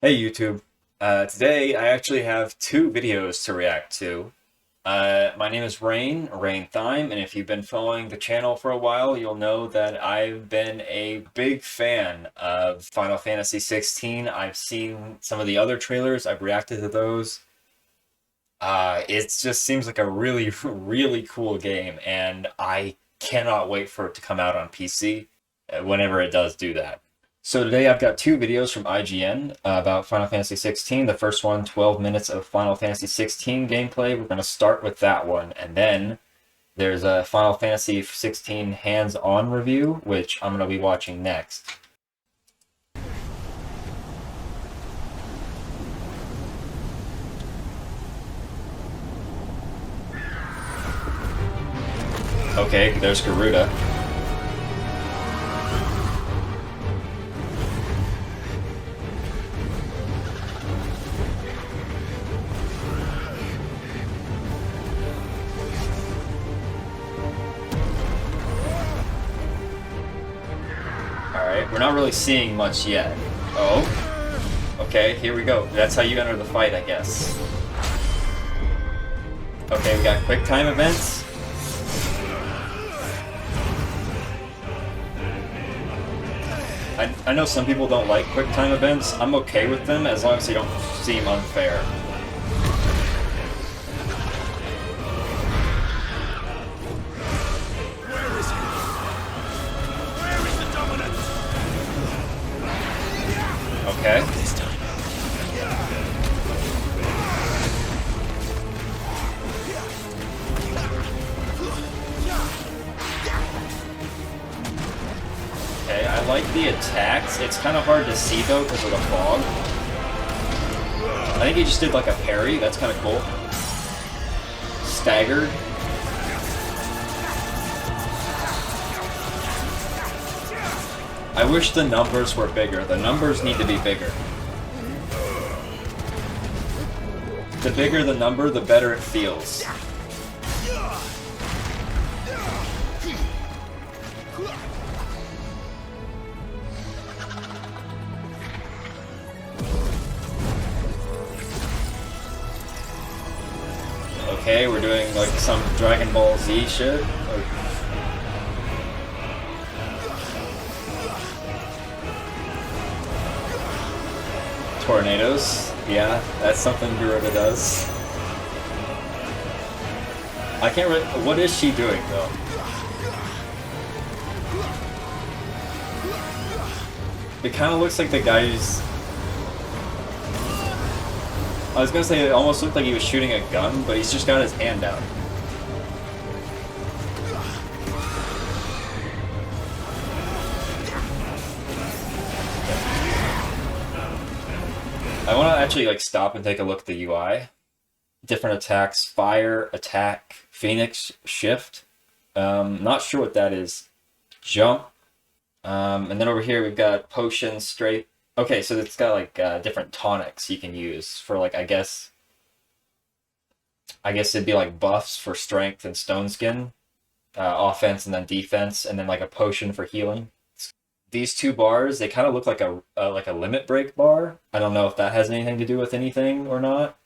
Hey YouTube. Today I actually have two videos to react to. My name is Rain Thyme, and if you've been following the channel for a while, you'll know that I've been a big fan of Final Fantasy 16. I've seen some of the other trailers, I've reacted to those. It just seems like a really, really cool game, and I cannot wait for it to come out on PC whenever it does do that. So today I've got two videos from IGN about Final Fantasy 16. The first one, 12 minutes of Final Fantasy 16 gameplay. We're going to start with that one. And then there's a Final Fantasy 16 hands-on review, which I'm going to be watching next. Okay, there's Garuda. Alright, we're not really seeing much yet. Oh. Okay, here we go. That's how you enter the fight, I guess. Okay, we got quick time events. I know some people don't like quick time events. I'm okay with them as long as they don't seem unfair. Okay. Okay, I like the attacks. It's kind of hard to see though because of the fog. I think he just did like a parry. That's kind of cool. Staggered. I wish the numbers were bigger. The numbers need to be bigger. The bigger the number, the better it feels. Okay, we're doing like some Dragon Ball Z shit. Tornadoes. Yeah, that's something Garuda does. I can't really... What is she doing, though? It kind of looks like the guy's... I was gonna say it almost looked like he was shooting a gun, but he's just got his hand out. I want to actually like stop and take a look at the UI. Different attacks: fire, attack, phoenix, shift. Not sure what that is. Jump. And then over here we've got potion, straight. Okay, so it's got like different tonics you can use for like I guess it'd be like buffs for strength and stone skin, offense and then defense, and then like a potion for healing. These two bars, they kind of look like a limit break bar. I don't know if that has anything to do with anything or not.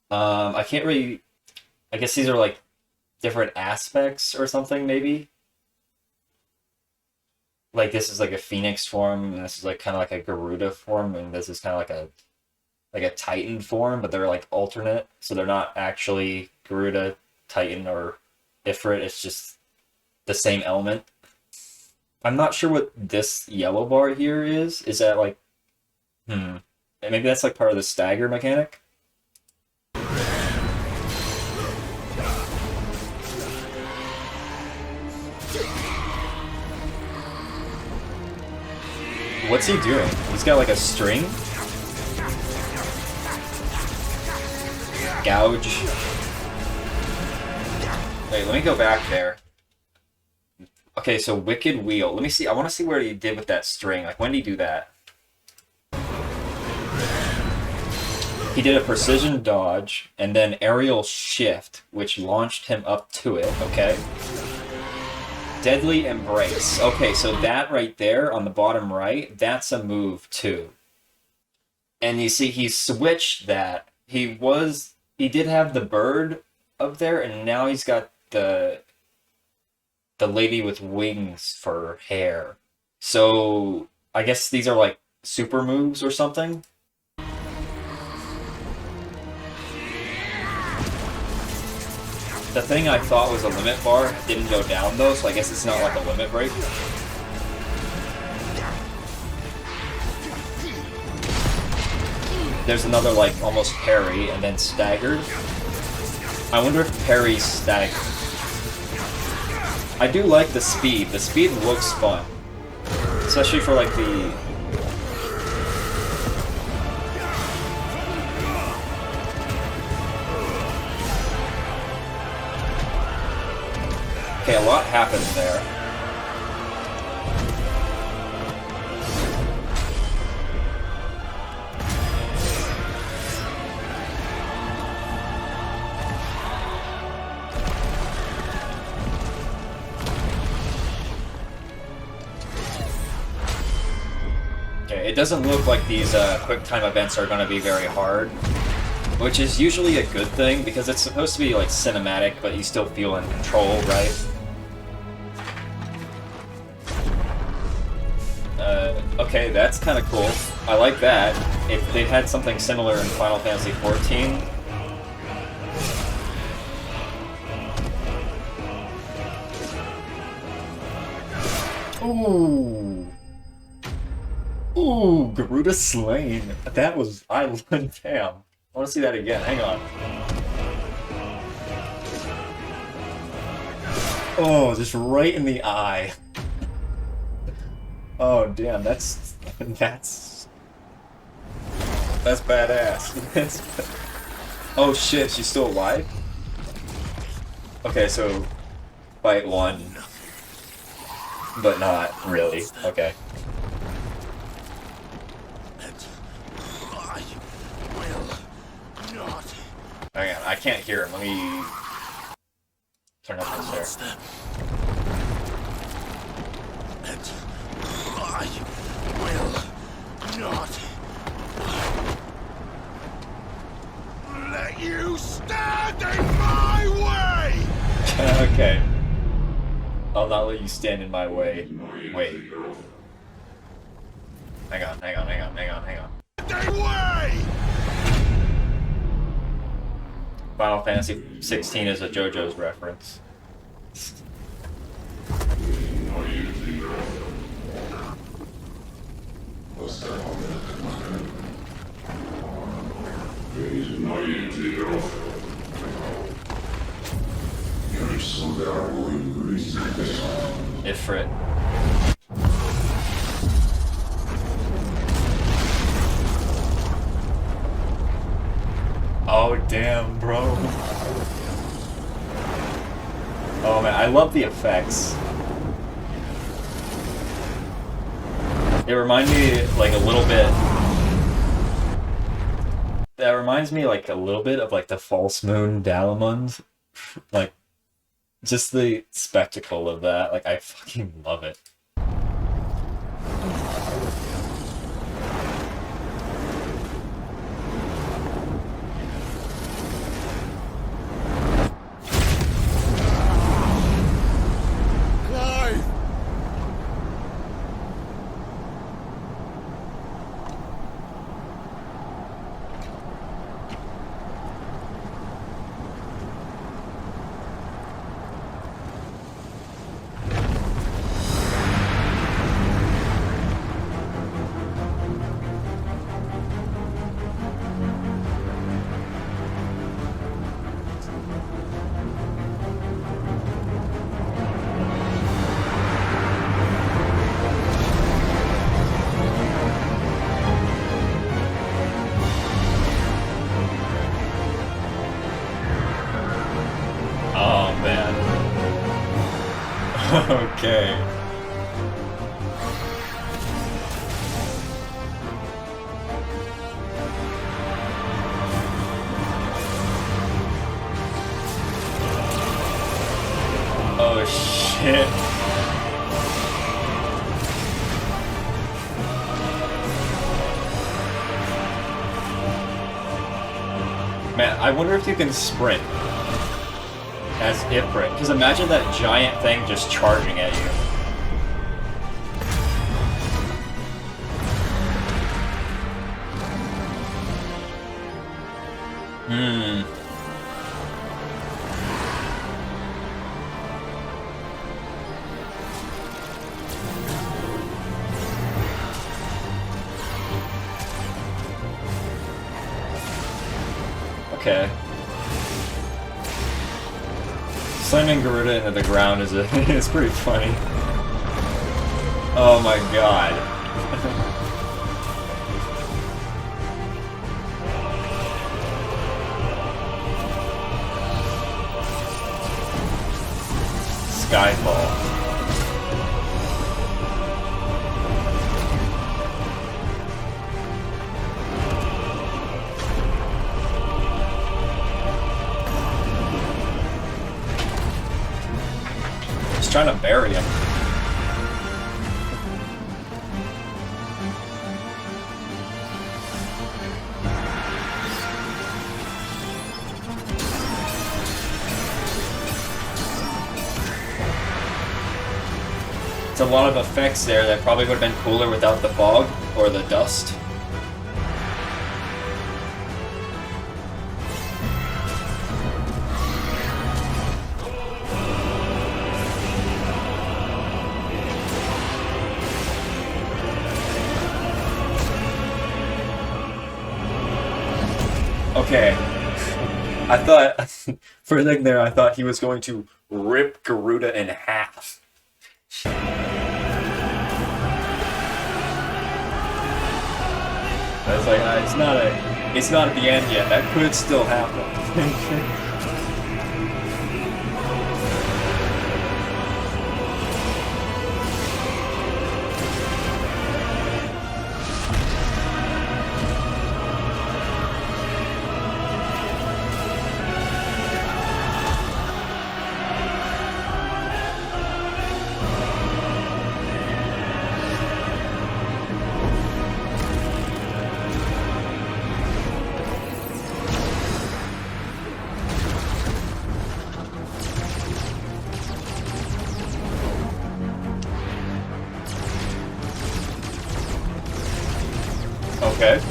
I can't really... I guess these are like different aspects or something, maybe. Like this is like a Phoenix form, and this is like kind of like a Garuda form, and this is kind of like a Titan form, but they're like alternate, so they're not actually Garuda, Titan, or Ifrit. It's just the same element. I'm not sure what this yellow bar here is. Is that like... Maybe that's like part of the stagger mechanic? What's he doing? He's got like a string? Gouge. Wait, let me go back there. Okay, so Wicked Wheel. Let me see. I want to see what he did with that string. Like, when did he do that? He did a precision dodge, and then aerial shift, which launched him up to it, okay? Deadly Embrace. Okay, so that right there on the bottom right, that's a move too. And you see, he switched that. He did have the bird up there, and now he's got the lady with wings for hair. So I guess these are like super moves or something. The thing I thought was a limit bar didn't go down though, so I guess it's not like a limit break. There's another like almost parry and then staggered. I wonder if parry's staggered. I do like the speed. The speed looks fun. Especially for like the... Okay, a lot happens there. It doesn't look like these quick time events are going to be very hard, which is usually a good thing because it's supposed to be like cinematic, but you still feel in control, right? Okay, that's kind of cool. I like that. If they had something similar in Final Fantasy XIV. Ooh. Ooh, Garuda slain. That was... damn. I want to see that again. Hang on. Oh, just right in the eye. Oh, damn. That's badass. Oh, shit. She's still alive? Okay, so... Fight one. But not really. Okay. Hang on, I can't hear him. Let me turn up this there. And I will not let you stand in my way! Okay. I'll not let you stand in my way. Wait. Hang on. Stay away! Final Fantasy 16 is a JoJo's reference. Ifrit. Oh damn, bro. Oh man, I love the effects. It reminds me like a little bit. That reminds me like a little bit of like the False Moon Dalamund. Like just the spectacle of that. Like I fucking love it. Oh man. Okay. Oh shit. Man, I wonder if you can sprint as Ifrit. Because imagine that giant thing just charging at you. Okay. Slamming Garuda into the ground is it's pretty funny. Oh my god. Skyfall. Just trying to bury him. It's a lot of effects there that probably would have been cooler without the fog or the dust. Okay. I thought, for a second there, I thought he was going to rip Garuda in half. I was like, it's not at the end yet. That could still happen. Okay.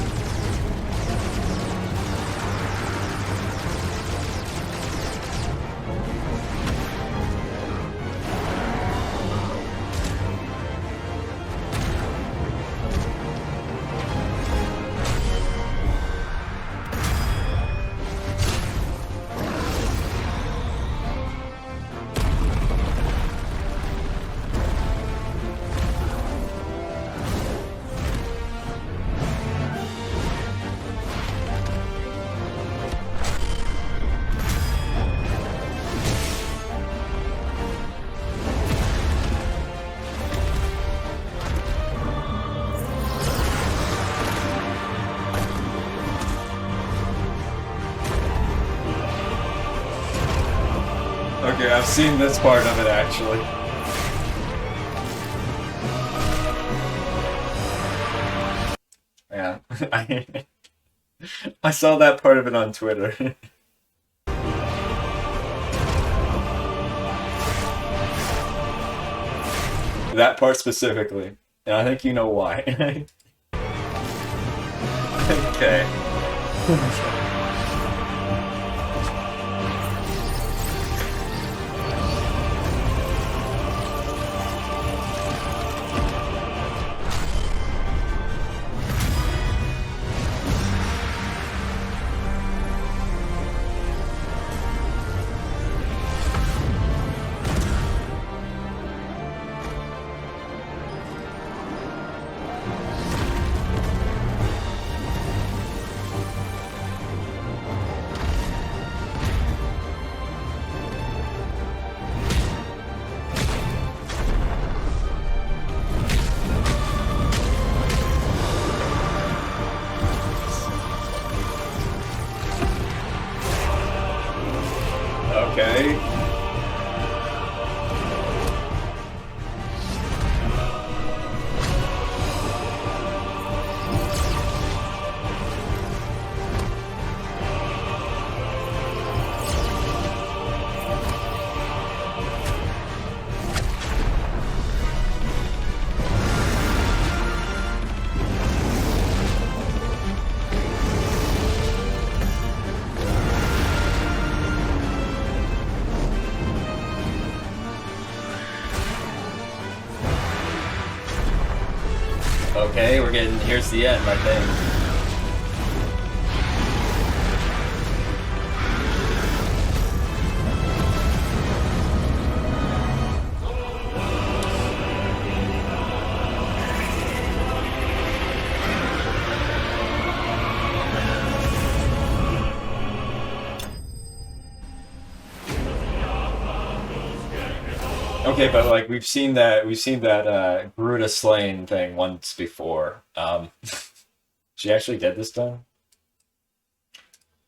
Okay, I've seen this part of it actually. Yeah, I saw that part of it on Twitter. That part specifically, and I think you know why. Okay. Okay. Okay, we're getting, here's the end, I think. Okay, but like we've seen that Gruta Slain thing once before. She actually did this time.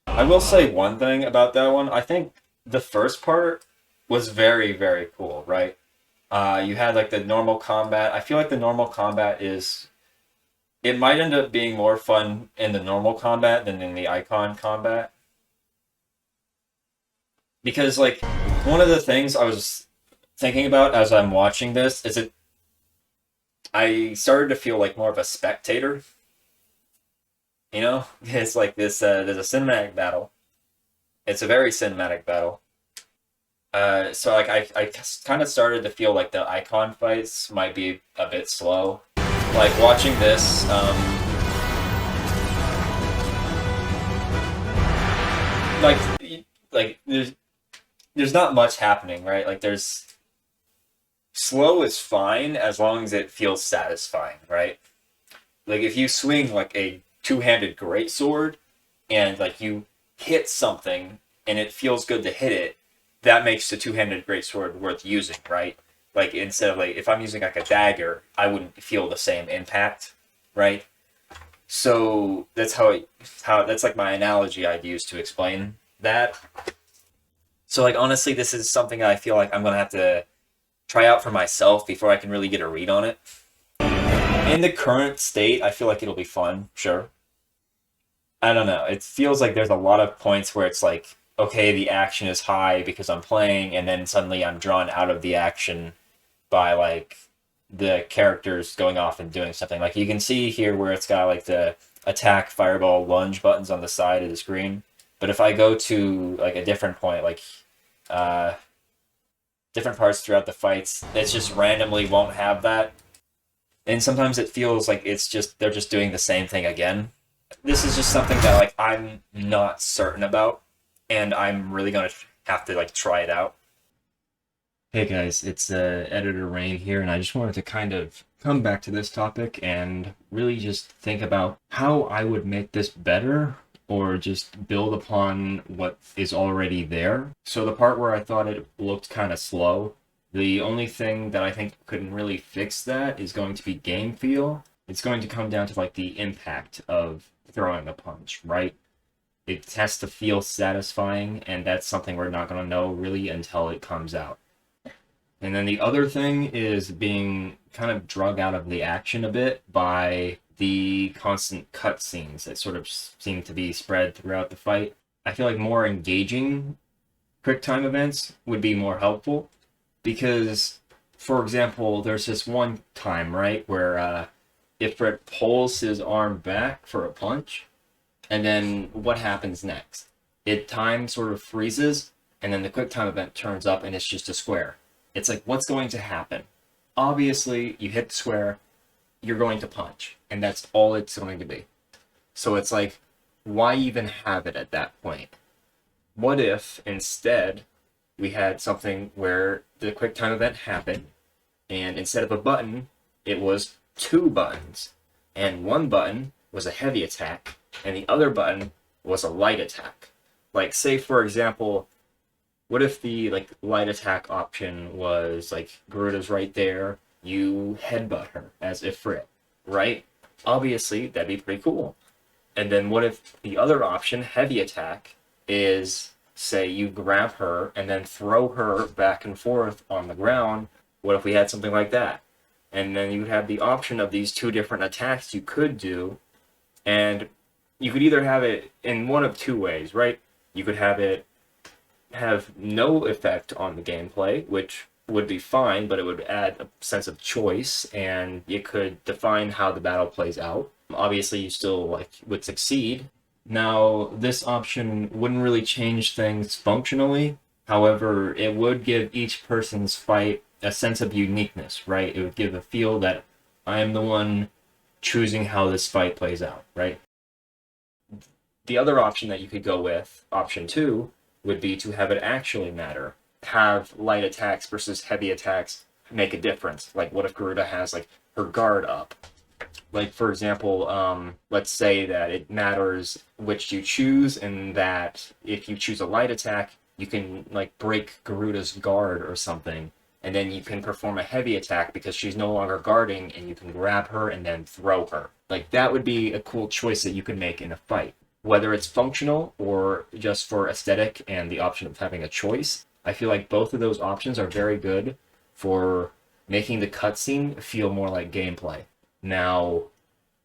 I will say one thing about that one. I think the first part was very, very cool, right? You had like the normal combat. I feel like the normal combat is it might end up being more fun in the normal combat than in the icon combat. Because like one of the things I was thinking about as I'm watching this is I started to feel like more of a spectator. You know, it's like this. There's a cinematic battle. It's a very cinematic battle. So like I kind of started to feel like the icon fights might be a bit slow. Like watching this, like there's not much happening, right? Like there's slow is fine as long as it feels satisfying, right? Like if you swing like a two-handed greatsword and like you hit something and it feels good to hit it, that makes the two-handed greatsword worth using, right? Like instead of like if I'm using like a dagger, I wouldn't feel the same impact, right? So that's how that's like my analogy I'd use to explain that. So like honestly, this is something I feel like I'm gonna have to try out for myself before I can really get a read on it. In the current state, I feel like it'll be fun, sure. I don't know. It feels like there's a lot of points where it's like, okay, the action is high because I'm playing, and then suddenly I'm drawn out of the action by like the characters going off and doing something. Like you can see here where it's got like the attack, fireball, lunge buttons on the side of the screen. But if I go to like a different point, like uh, different parts throughout the fights, it just randomly won't have that. And sometimes it feels like it's just they're just doing the same thing again. This is just something that like I'm not certain about, and I'm really gonna have to like try it out. Hey guys, it's Editor Rain here, and I just wanted to kind of come back to this topic and really just think about how I would make this better or just build upon what is already there. So the part where I thought it looked kind of slow, the only thing that I think could really fix that is going to be game feel. It's going to come down to like the impact of throwing a punch, right? It has to feel satisfying, and that's something we're not going to know really until it comes out. And then the other thing is being kind of drug out of the action a bit by the constant cutscenes that sort of seem to be spread throughout the fight. I feel like more engaging quick time events would be more helpful because, for example, there's this one time, right, where Ifrit pulls his arm back for a punch, and then what happens next? Time sort of freezes, and then the quick time event turns up and it's just a square. It's like, what's going to happen? Obviously, you hit the square, you're going to punch, and that's all it's going to be. So it's like, why even have it at that point? What if, instead, we had something where the quick time event happened, and instead of a button, it was two buttons, and one button was a heavy attack, and the other button was a light attack. Like, say, for example, what if the like light attack option was like Garuda's right there, you headbutt her as Ifrit, right? Obviously, that'd be pretty cool. And then what if the other option, heavy attack, is say you grab her and then throw her back and forth on the ground? What if we had something like that? And then you'd have the option of these two different attacks you could do, and you could either have it in one of two ways, right? You could have it have no effect on the gameplay, which would be fine, but it would add a sense of choice, and it could define how the battle plays out. Obviously, you still like would succeed. Now, this option wouldn't really change things functionally. However, it would give each person's fight a sense of uniqueness, right? It would give a feel that I am the one choosing how this fight plays out, right? The other option that you could go with, option 2, would be to have it actually matter. Have light attacks versus heavy attacks make a difference. Like, what if Garuda has, like, her guard up? Like, for example, let's say that it matters which you choose, and that if you choose a light attack, you can, like, break Garuda's guard or something, and then you can perform a heavy attack because she's no longer guarding, and you can grab her and then throw her. Like, that would be a cool choice that you could make in a fight. Whether it's functional or just for aesthetic and the option of having a choice, I feel like both of those options are very good for making the cutscene feel more like gameplay. Now,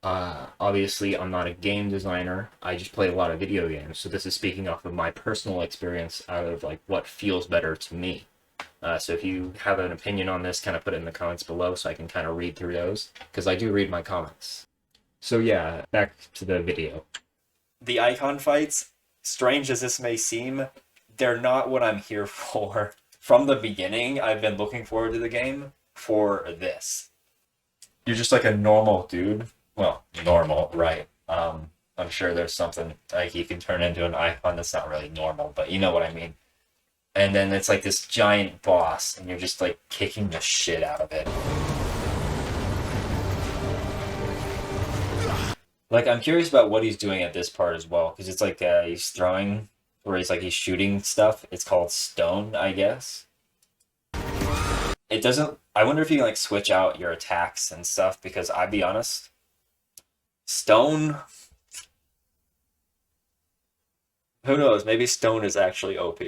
obviously, I'm not a game designer. I just play a lot of video games, so this is speaking off of my personal experience out of like what feels better to me. So if you have an opinion on this, kind of put it in the comments below so I can kind of read through those, because I do read my comments. So yeah, back to the video. The icon fights, strange as this may seem, they're not what I'm here for. From the beginning, I've been looking forward to the game for this. You're just like a normal dude. Well, normal, right. I'm sure there's something like you can turn into an icon that's not really normal, but you know what I mean. And then it's like this giant boss, and you're just like kicking the shit out of it. Like, I'm curious about what he's doing at this part as well, because it's like he's throwing, or he's shooting stuff. It's called stone, I guess. It doesn't... I wonder if you can, like, switch out your attacks and stuff, because I'll be honest, stone... Who knows? Maybe stone is actually OP.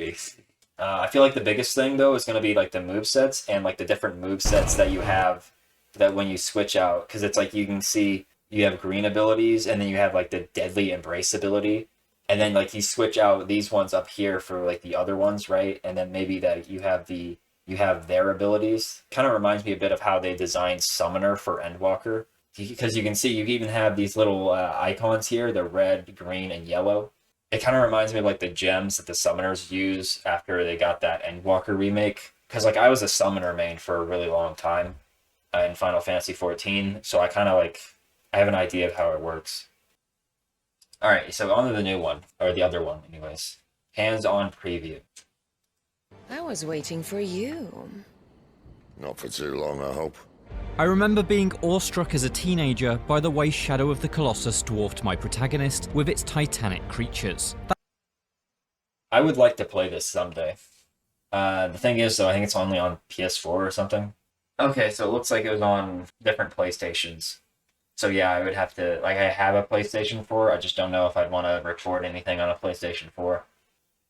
I feel like the biggest thing, though, is going to be, like, the movesets, and, like, the different movesets that you have that when you switch out, because it's like you can see... You have green abilities, and then you have, like, the deadly embrace ability. And then, like, you switch out these ones up here for, like, the other ones, right? And then maybe that you have their abilities. Kind of reminds me a bit of how they designed Summoner for Endwalker. Because you can see, you even have these little icons here. They're red, green, and yellow. It kind of reminds me of, like, the gems that the Summoners use after they got that Endwalker remake. Because, like, I was a Summoner main for a really long time in Final Fantasy XIV. So I kind of, like... I have an idea of how it works. Alright, so on to the new one. Or the other one, anyways. Hands-on preview. I was waiting for you. Not for too long, I hope. I remember being awestruck as a teenager by the way Shadow of the Colossus dwarfed my protagonist with its titanic creatures. I would like to play this someday. The thing is, though, I think it's only on PS4 or something. Okay, so it looks like it was on different PlayStations. So yeah, I would have to, like, I have a PlayStation 4, I just don't know if I'd want to record anything on a PlayStation 4.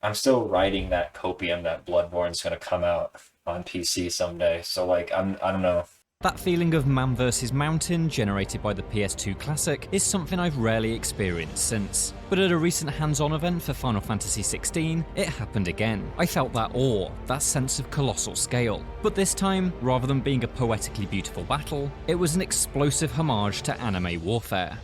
I'm still writing that copium that Bloodborne's going to come out on PC someday, so, like, I don't know. That feeling of man versus mountain generated by the PS2 classic is something I've rarely experienced since. But at a recent hands-on event for Final Fantasy XVI, it happened again. I felt that awe, that sense of colossal scale. But this time, rather than being a poetically beautiful battle, it was an explosive homage to anime warfare.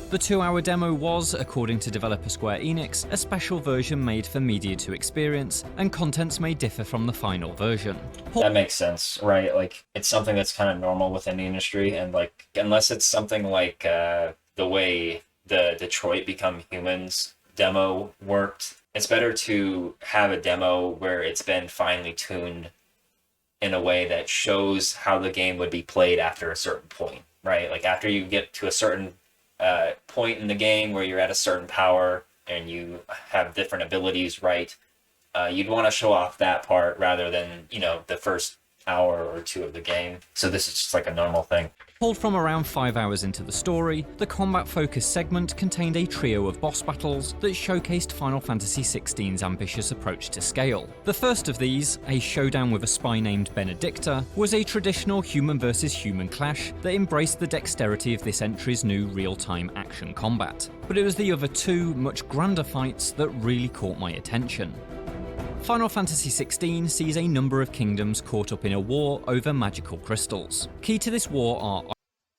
The 2-hour demo was, according to developer Square Enix, a special version made for media to experience, and contents may differ from the final version. That makes sense, right? Like, it's something that's kind of normal within the industry, and, like, unless it's something like the way the Detroit Become Humans demo worked, it's better to have a demo where it's been finely tuned in a way that shows how the game would be played after a certain point, right? Like, after you get to a certain point in the game where you're at a certain power and you have different abilities, right? You'd want to show off that part rather than, you know, the first hour or two of the game. So this is just like a normal thing. Pulled from around 5 hours into the story, the combat-focused segment contained a trio of boss battles that showcased Final Fantasy XVI's ambitious approach to scale. The first of these, a showdown with a spy named Benedicta, was a traditional human versus human clash that embraced the dexterity of this entry's new real-time action combat. But it was the other two, much grander fights that really caught my attention. Final Fantasy XVI sees a number of kingdoms caught up in a war over magical crystals. Key to this war are,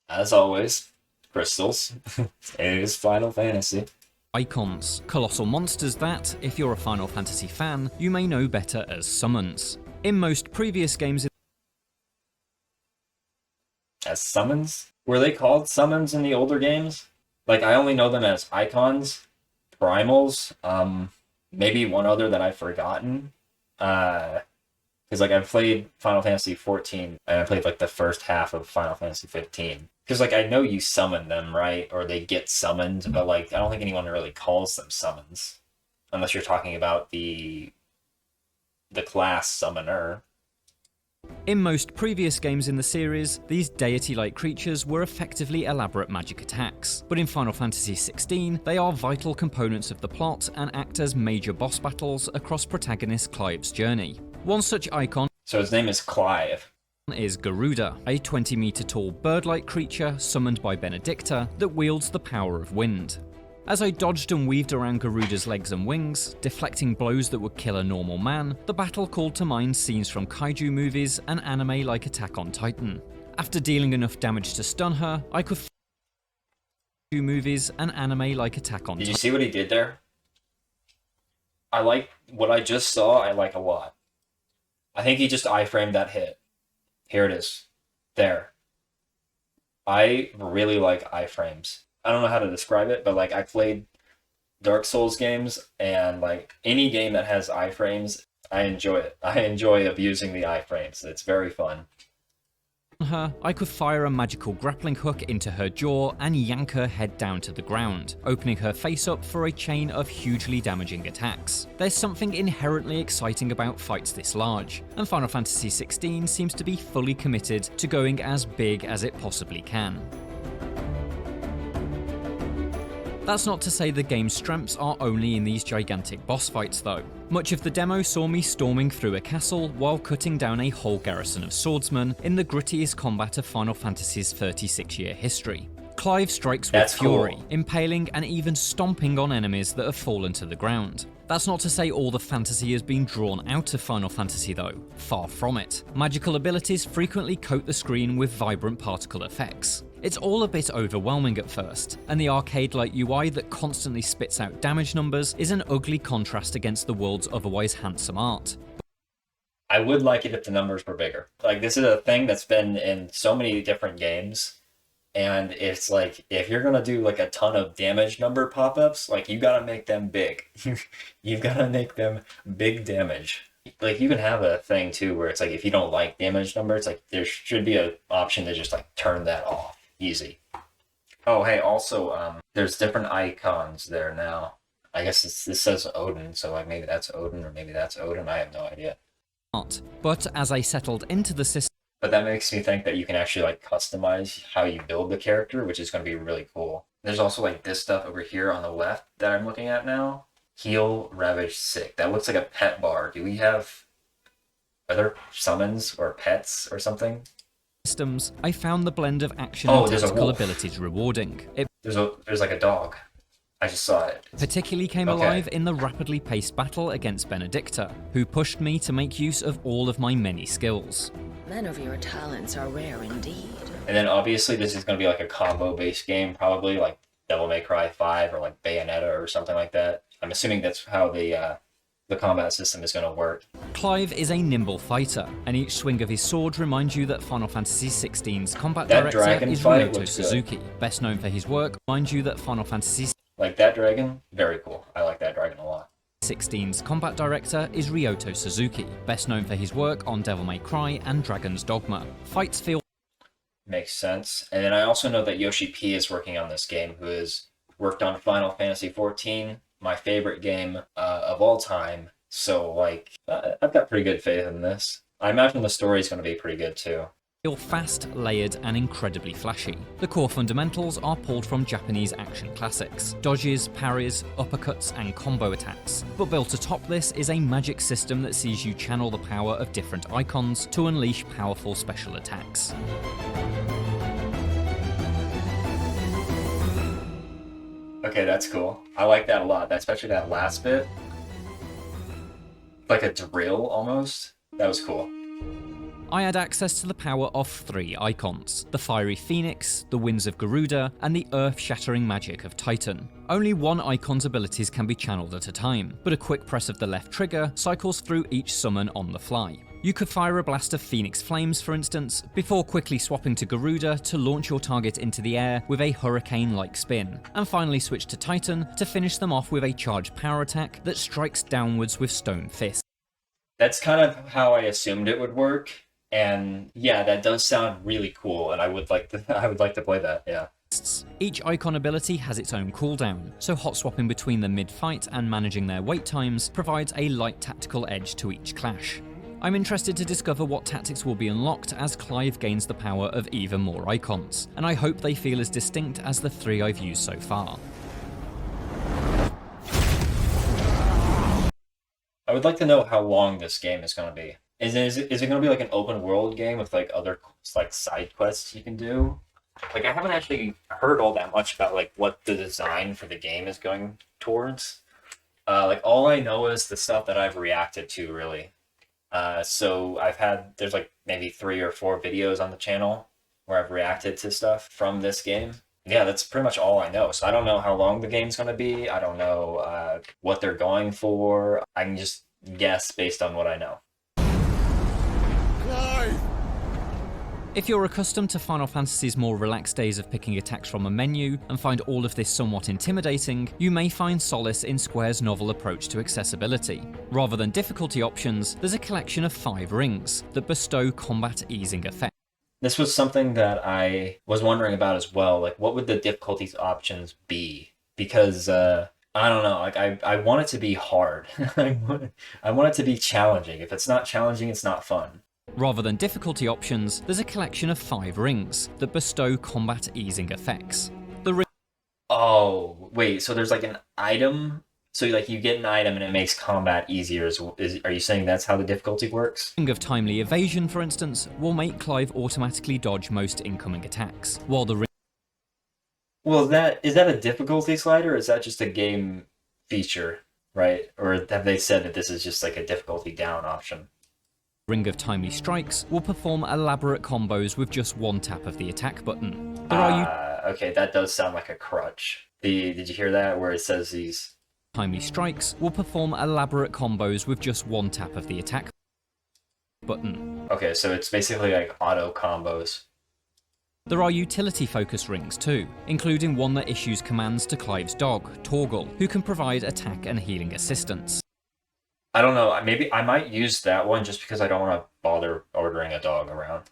as always, crystals. It is Final Fantasy. Icons, colossal monsters that, if you're a Final Fantasy fan, you may know better as summons. In most previous games As summons? Were they called summons in the older games? Like, I only know them as icons, primals, maybe one other that I've forgotten. Because, like, I've played Final Fantasy 14, and I played, like, the first half of Final Fantasy 15. Because, like, I know you summon them, right? Or they get summoned, but, like, I don't think anyone really calls them summons. Unless you're talking about the class summoner. In most previous games in the series, these deity-like creatures were effectively elaborate magic attacks, but in Final Fantasy XVI, they are vital components of the plot and act as major boss battles across protagonist Clive's journey. One such icon So his name is Clive. is Garuda, a 20-meter tall bird-like creature summoned by Benedicta that wields the power of wind. As I dodged and weaved around Garuda's legs and wings, deflecting blows that would kill a normal man, the battle called to mind scenes from kaiju movies and anime like Attack on Titan. After dealing enough damage to stun her, I could movies and anime like Attack on Titan. Did you see what he did there? I like what I just saw, I like a lot. I think he just iframed that hit. Here it is. There. I really like iframes. I don't know how to describe it, but like I played Dark Souls games, and like any game that has iframes, I enjoy it. I enjoy abusing the iframes. It's very fun. Her, I could fire a magical grappling hook into her jaw and yank her head down to the ground, opening her face up for a chain of hugely damaging attacks. There's something inherently exciting about fights this large, and Final Fantasy XVI seems to be fully committed to going as big as it possibly can. That's not to say the game's strengths are only in these gigantic boss fights though. Much of the demo saw me storming through a castle while cutting down a whole garrison of swordsmen in the grittiest combat of Final Fantasy's 36-year history. Clive strikes with fury, impaling and even stomping on enemies that have fallen to the ground. That's not to say all the fantasy has been drawn out of Final Fantasy though, far from it. Magical abilities frequently coat the screen with vibrant particle effects. It's all a bit overwhelming at first, and the arcade-like UI that constantly spits out damage numbers is an ugly contrast against the world's otherwise handsome art. I would like it if the numbers were bigger. Like, this is a thing that's been in so many different games, and it's like, if you're gonna do like a ton of damage number pop-ups, like, you gotta make them big. You've gotta make them big damage. Like, you can have a thing too where it's like, if you don't like damage numbers, like, there should be an option to just like turn that off. Easy. Oh, hey, also, there's different icons there now. I guess this says Odin, so like maybe that's Odin or maybe that's Odin. I have no idea. But as I settled into the system, but that makes me think that you can actually like customize how you build the character, which is going to be really cool. There's also like this stuff over here on the left that I'm looking at now. Heal, Ravage, Sick. That looks like a pet bar. Do we have other summons or pets or something? I found the blend of action and tactical abilities rewarding. There's like a dog. I just saw it. Particularly came alive in the rapidly paced battle against Benedicta, who pushed me to make use of all of my many skills. None of your talents are rare indeed. And then obviously this is going to be like a combo-based game, probably like Devil May Cry 5 or like Bayonetta or something like that. I'm assuming that's how the combat system is going to work. Clive is a nimble fighter, and each swing of his sword reminds you that Final Fantasy XVI's combat director is Ryoto Suzuki. Best known for his work, reminds you that Final Fantasy like that dragon, very cool. I like that dragon a lot. 16's combat director is Ryoto Suzuki, best known for his work on Devil May Cry and Dragon's Dogma. Fights feel makes sense. And then I also know that Yoshi P is working on this game, who has worked on Final Fantasy 14, my favorite game of all time. So, like, I've got pretty good faith in this. I imagine the story is going to be pretty good, too. Feel fast, layered, and incredibly flashy. The core fundamentals are pulled from Japanese action classics. Dodges, parries, uppercuts, and combo attacks. But built atop this is a magic system that sees you channel the power of different icons to unleash powerful special attacks. Okay, that's cool. I like that a lot, especially that last bit. Like a drill, almost. That was cool. I had access to the power of 3 icons, the Fiery Phoenix, the Winds of Garuda, and the earth-shattering magic of Titan. Only one icon's abilities can be channeled at a time, but a quick press of the left trigger cycles through each summon on the fly. You could fire a blast of Phoenix Flames, for instance, before quickly swapping to Garuda to launch your target into the air with a hurricane-like spin, and finally switch to Titan to finish them off with a charged power attack that strikes downwards with Stone Fist. That's kind of how I assumed it would work, and yeah, that does sound really cool, and I would like to play that, yeah. Each icon ability has its own cooldown, so hot swapping between them mid-fight and managing their wait times provides a light tactical edge to each clash. I'm interested to discover what tactics will be unlocked as Clive gains the power of even more icons, and I hope they feel as distinct as the 3 I've used so far. I would like to know how long this game is going to be. Is it going to be like an open world game with like other like side quests you can do? Like, I haven't actually heard all that much about like what the design for the game is going towards. Like, all I know is the stuff that I've reacted to, really. So there's like maybe 3 or 4 videos on the channel where I've reacted to stuff from this game. Yeah, that's pretty much all I know. So I don't know how long the game's going to be. I don't know what they're going for. I can just guess based on what I know. Clive! If you're accustomed to Final Fantasy's more relaxed days of picking attacks from a menu and find all of this somewhat intimidating, you may find solace in Square's novel approach to accessibility. Rather than difficulty options, there's a collection of 5 rings that bestow combat easing effects. This was something that I was wondering about as well. Like, what would the difficulties options be? Because, I don't know, like, I want it to be hard. I want it to be challenging. If it's not challenging, it's not fun. Rather than difficulty options, there's a collection of 5 rings that bestow combat easing effects. Oh, wait, so there's like an item? So like you get an item and it makes combat easier. Are you saying that's how the difficulty works? Ring of Timely Evasion, for instance, will make Clive automatically dodge most incoming attacks, while the ring... Well, is that a difficulty slider, or is that just a game feature, right? Or have they said that this is just like a difficulty down option? Ring of Timely Strikes will perform elaborate combos with just one tap of the attack button. Okay, that does sound like a crutch. Did you hear that, where it says these... Timely Strikes will perform elaborate combos with just one tap of the attack button. Okay, so it's basically like auto combos. There are utility-focused rings too, including one that issues commands to Clive's dog, Torgal, who can provide attack and healing assistance. I don't know, maybe I might use that one just because I don't want to bother ordering a dog around.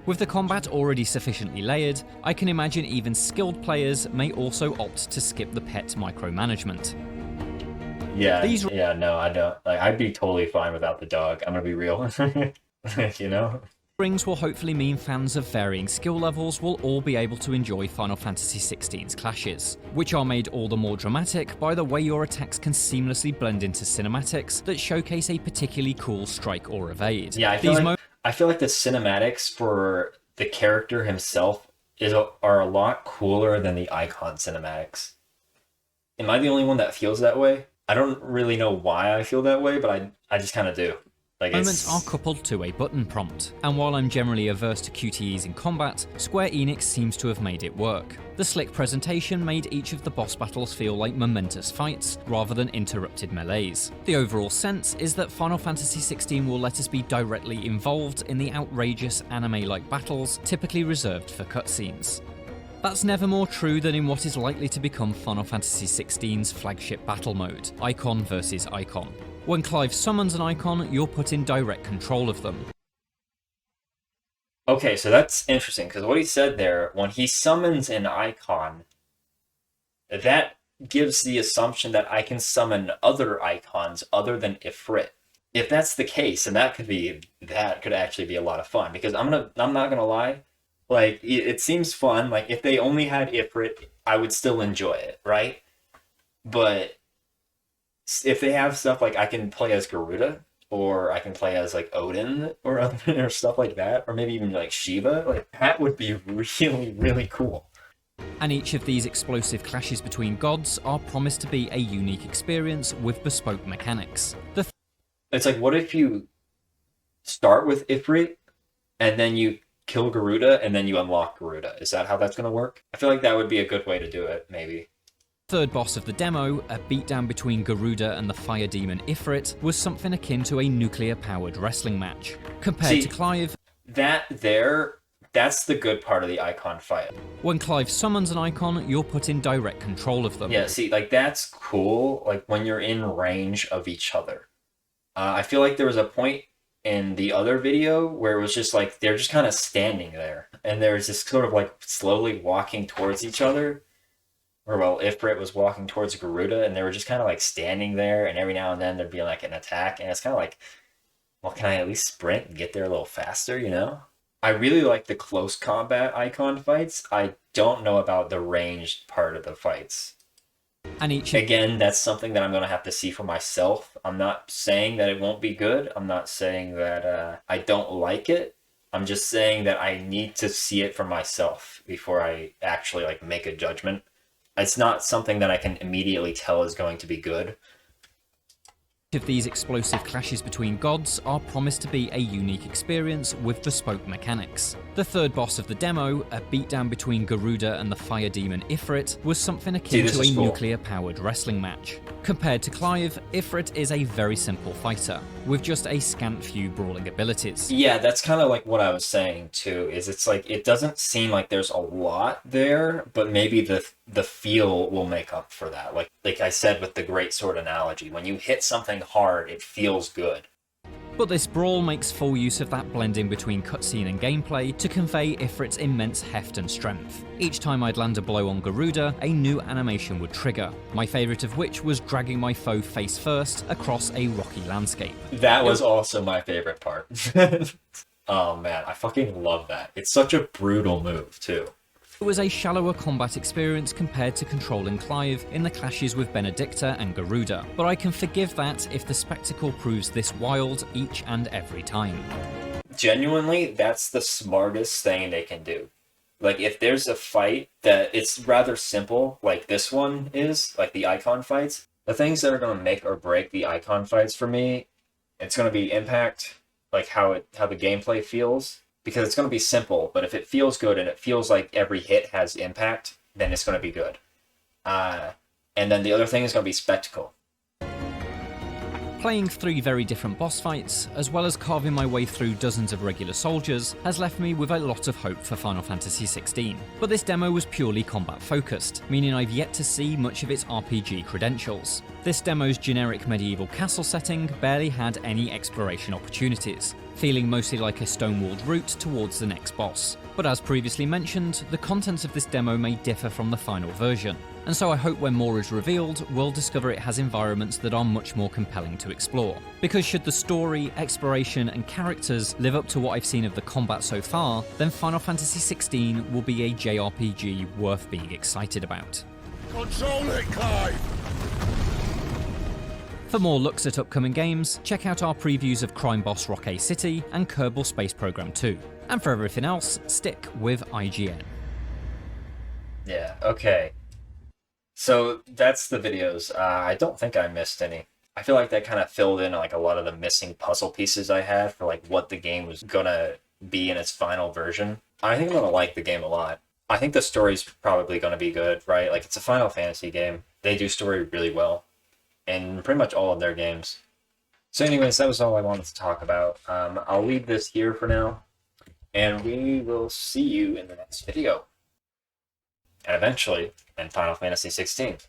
With the combat already sufficiently layered, I can imagine even skilled players may also opt to skip the pet micromanagement. Yeah, no, I don't. Like, I'd be totally fine without the dog. I'm gonna be real. You know? Rings will hopefully mean fans of varying skill levels will all be able to enjoy Final Fantasy XVI's clashes, which are made all the more dramatic by the way your attacks can seamlessly blend into cinematics that showcase a particularly cool strike or evade. Yeah, I feel like the cinematics for the character himself are a lot cooler than the icon cinematics. Am I the only one that feels that way? I don't really know why I feel that way, but I just kind of do. Like, moments are coupled to a button prompt, and while I'm generally averse to QTEs in combat, Square Enix seems to have made it work. The slick presentation made each of the boss battles feel like momentous fights, rather than interrupted melees. The overall sense is that Final Fantasy XVI will let us be directly involved in the outrageous anime-like battles typically reserved for cutscenes. That's never more true than in what is likely to become Final Fantasy XVI's flagship battle mode, Icon versus Icon. When Clive summons an icon, you're put in direct control of them. Okay, so that's interesting, because what he said there, when he summons an icon, that gives the assumption that I can summon other icons other than Ifrit. If that's the case, and that could actually be a lot of fun, because I'm not gonna lie, like, it seems fun. Like, if they only had Ifrit, I would still enjoy it, right? But if they have stuff like I can play as Garuda, or I can play as like Odin, or stuff like that, or maybe even like Shiva, like, that would be really, really cool. And each of these explosive clashes between gods are promised to be a unique experience with bespoke mechanics. It's like, what if you start with Ifrit, and then you kill Garuda, and then you unlock Garuda? Is that how that's going to work? I feel like that would be a good way to do it, maybe. Third boss of the demo, a beatdown between Garuda and the fire demon Ifrit, was something akin to a nuclear-powered wrestling match. Compared to Clive, that's the good part of the icon fight. When Clive summons an icon, you're put in direct control of them. Yeah, see, like, that's cool, like, when you're in range of each other. I feel like there was a point in the other video where it was just like, they're just kind of standing there, and there's this sort of, like, slowly walking towards each other. Or, well, Ifrit was walking towards Garuda, and they were just kind of, like, standing there, and every now and then there'd be, like, an attack, and it's kind of like, well, can I at least sprint and get there a little faster, you know? I really like the close combat icon fights. I don't know about the ranged part of the fights. And Again, that's something that I'm going to have to see for myself. I'm not saying that it won't be good. I'm not saying that I don't like it. I'm just saying that I need to see it for myself before I actually, like, make a judgment. It's not something that I can immediately tell is going to be good. Of these explosive clashes between gods are promised to be a unique experience with bespoke mechanics. The third boss of the demo, a beatdown between Garuda and the fire demon Ifrit, was something akin to a nuclear-powered wrestling match. Compared to Clive, Ifrit is a very simple fighter, with just a scant few brawling abilities. Yeah, that's kind of like what I was saying too, is it's like, it doesn't seem like there's a lot there, but maybe the feel will make up for that. Like I said with the great sword analogy, when you hit something hard, it feels good. But this brawl makes full use of that blending between cutscene and gameplay to convey Ifrit's immense heft and strength. Each time I'd land a blow on Garuda, a new animation would trigger, my favourite of which was dragging my foe face first across a rocky landscape. That was also my favourite part. Oh man, I fucking love that. It's such a brutal move too. It was a shallower combat experience compared to controlling Clive in the clashes with Benedicta and Garuda, but I can forgive that if the spectacle proves this wild each and every time. Genuinely, that's the smartest thing they can do. Like, if there's a fight that it's rather simple, like this one is, like the icon fights, the things that are going to make or break the icon fights for me, it's going to be impact, like how the gameplay feels. Because it's going to be simple, but if it feels good and it feels like every hit has impact, then it's going to be good. And then the other thing is going to be spectacle. Playing 3 very different boss fights, as well as carving my way through dozens of regular soldiers, has left me with a lot of hope for Final Fantasy XVI. But this demo was purely combat focused, meaning I've yet to see much of its RPG credentials. This demo's generic medieval castle setting barely had any exploration opportunities, feeling mostly like a stone-walled route towards the next boss. But as previously mentioned, the contents of this demo may differ from the final version, and so I hope when more is revealed, we'll discover it has environments that are much more compelling to explore. Because should the story, exploration, and characters live up to what I've seen of the combat so far, then Final Fantasy XVI will be a JRPG worth being excited about. Control it, Clive! For more looks at upcoming games, check out our previews of Crime Boss Rock City and Kerbal Space Program 2. And for everything else, stick with IGN. Yeah, okay. So that's the videos. I don't think I missed any. I feel like that kind of filled in like a lot of the missing puzzle pieces I had for like what the game was gonna be in its final version. I think I'm gonna like the game a lot. I think the story's probably gonna be good, right? Like, it's a Final Fantasy game. They do story really well in pretty much all of their games. So anyways, that was all I wanted to talk about. I'll leave this here for now, and we will see you in the next video. And eventually, in Final Fantasy XVI.